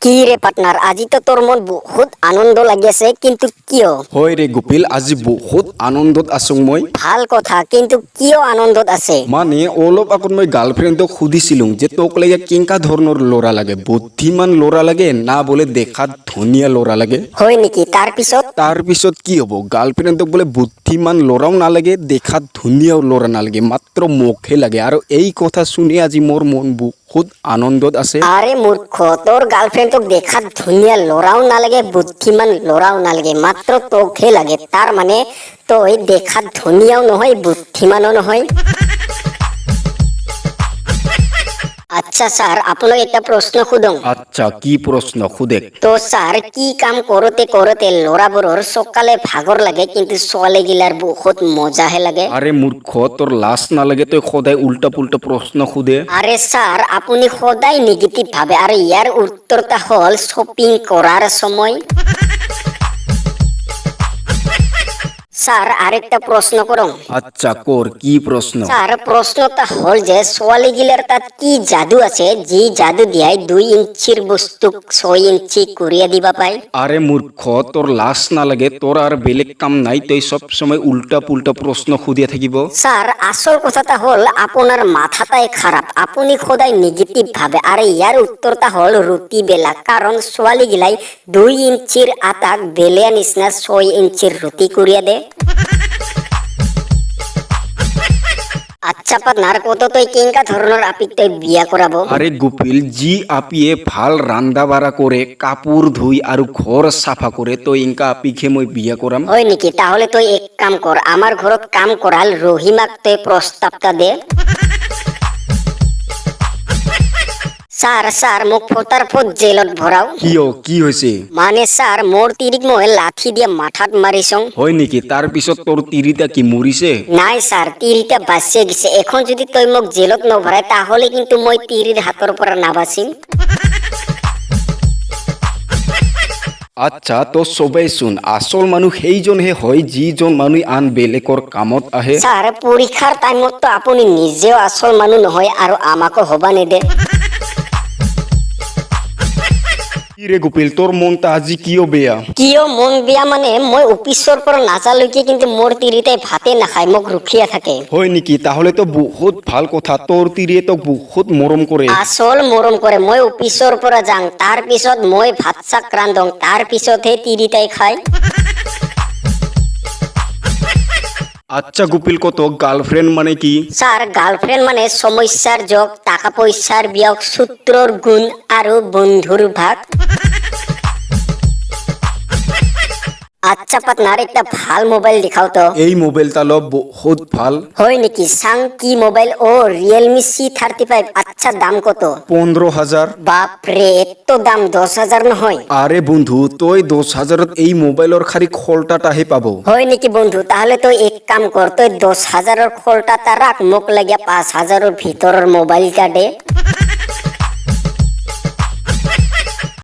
কি রে পার্টনার, আজি তো তোর মন বহুত আনন্দ লাগিছে, কিন্তু কিয়? হয় রে গোপিল, আজি বহুত আনন্দত আছো মই। ভাল কথা, কিন্তু কিয় আনন্দত আছে? মানে অলপ আগত মই গার্লফ্রেন্ডক সুধিছিলো যে তোক লাগে কেঙ্কা ধৰণৰ ল'ৰা লাগে, বুদ্ধিমান ল'ৰা লাগে না বোলে দেখাত ধুনীয়া ল'ৰা লাগে। হয় নেকি? তাৰ পিছত কি হ'ব, গাৰ্লফ্ৰেন্ডক বোলে বুদ্ধিমান ল'ৰাও নালাগে, দেখাত ধুনীয়াও ল'ৰা নালাগে, মাত্ৰ মুখহে লাগে। আৰু এই কথা শুনি আজি মোৰ মন বহুত আনন্দত আছে। আরে মূর্খ, তোর গার্লফ্রেন্ডক দেখাত ধুনীয়া লড়াও নালাগে, বুদ্ধিমান লড়াও নালাগে, মাত্র তোকহে লাগে। তার মানে তই দেখাত ধুনীয়াও নহয়, বুদ্ধিমানো নহয়। আচ্ছা স্যার, আপোনাক একটা প্ৰশ্ন সুধো। আচ্ছা, কি প্ৰশ্ন সুধে? তো স্যাৰ, কি কাম কৰোতে কৰোতে ল'ৰাবোৰৰ সকালে ভাগৰ লাগে, কিন্তু ছোৱালীগিলাৰ বহুত মজাহে লাগে? আরে মূর্খ, তোর লাজ নালাগে তই সদায় উল্টা পুল্টা প্রশ্ন সুধে? আরে স্যার, আপুনি সদায় নেগেটিভ ভাবে, আর ইয়ার উত্তরটা হল শপিং করার সময়। স্যার, আরেকটা প্রশ্ন করো। আচ্ছা কর, কি প্রশ্ন? স্যার, প্রশ্নটা হল যে ছোৱালীগিলাৰ তাত কি জাদু আছে, যি জাদু দিয়াই 2 ইঞ্চির বস্তুক 6 ইঞ্চি করিয়া দিবা পায়? আরে মূর্খ, তোর লাজ নালাগে? তোর আর বেলেগ কাম নাই, তুই সব সময় উল্টা পুল্টা প্রশ্ন খুদিয়া থাকিব? স্যার, আসল কথাটা হল আপনার মাথাটাই খারাপ, আপনি সদায় নেগেটিভ ভাবে। আর ইয়ার উত্তরটা হল রুটি বেলা, কারণ ছোৱালীগিলাই 2 ইঞ্চির আটাক বেলেয়া নিচিনা 6 ইঞ্চির রুটি করিয়া দে। আচ্ছা পার্টনার, কত তই কেঙ্কা ধরনের আপিক তই বিয়া কৰাব? আরে গোপিল, যি আপিয়ে ভাল রান্দা বাড়া করে, কাপড় ধুই আর ঘর সাফা করে, তো ইনকা আপিকে মই বিয়া করাম। হয় নেকি? তাহলে তই এক কাম কর, আমার ঘরত কাম করাল রহিমাক তই প্রস্তাবটা দে। স্যার স্যার, মোক ফটাফট জেলত ভরাও। কিয়, কি হয়েছে? মানে স্যার, মোর তিরিক মই লাঠি দিয়ে মাথাত মারিছং। হয় নেকি? তার পিছত তোর তিরিটা কি মরিছে? নাই স্যার, তিরিটা বাঁচিয়ে গেছে। এখন যদি তই মোক জেলত নভৰাই, তাহলে কিন্তু মই তিৰিৰ হাতৰ পৰা নাবাচিম। আচ্ছা, তো সবাই শুন, আসল মানুষ সেইজনহে হয় যিজন মানুহ আন বেলেগৰ কামত আহে। স্যাৰ, পৰীক্ষাৰ টাইমত তো আপুনি নিজেও আসল মানুহ নহয় আৰু আমাকো হবা নেদে। কি ৰে গোপিল, তোৰ মনটা আজি কিয় বেয়া? কিয় মন বেয়া মানে, মই অফিসৰ পৰা নাজালৈকে কিন্তু মোৰ তিৰিতাই ভাতে নাখায়, মোক ৰখিয়া থাকে। হয় নেকি? তাহলে তো বহুত ভাল কথা, তোৰ তিৰিয়ে তো বহুত মৰম কৰে। আসল মৰম কৰে। মই অফিসৰ পৰা যাং, তাৰ পিছত মই ভাত চাক ৰান্ধং, তাৰ পিছতহে তিৰিতাই খায়। আচ্ছা গোপিল, কত গাৰ্লফ্ৰেন্ড মানে কি? স্যাৰ, গাৰ্লফ্ৰেন্ড মানে সমস্যাৰ যোগ, টাকা পয়সাৰ বিয়োগ, সূত্ৰৰ গুণ আৰু বন্ধুর ভাগ। আচ্ছা পার্টনার, একটা ভাল মোবাইল দেখাও তো। এই মোবাইলটা ল, বহুত ভাল। হয় নেকি? সাং কি মোবাইল? ও রিয়েলমি C35। আচ্ছা, দাম কত? 15,000। বাপরে, এত দাম! 10,000 নহয়? আরে বন্ধু, তই 10,000ত এই মোবাইলৰ খালি খোলটাটাহে পাব। হয় নেকি বন্ধু? তাহলে তুই এক কাম কর, তুই 10,000-ৰ খোলটা ৰাখ, মোক লাগিয়া 5,000-ৰ ভিতৰৰ মোবাইলটা দে।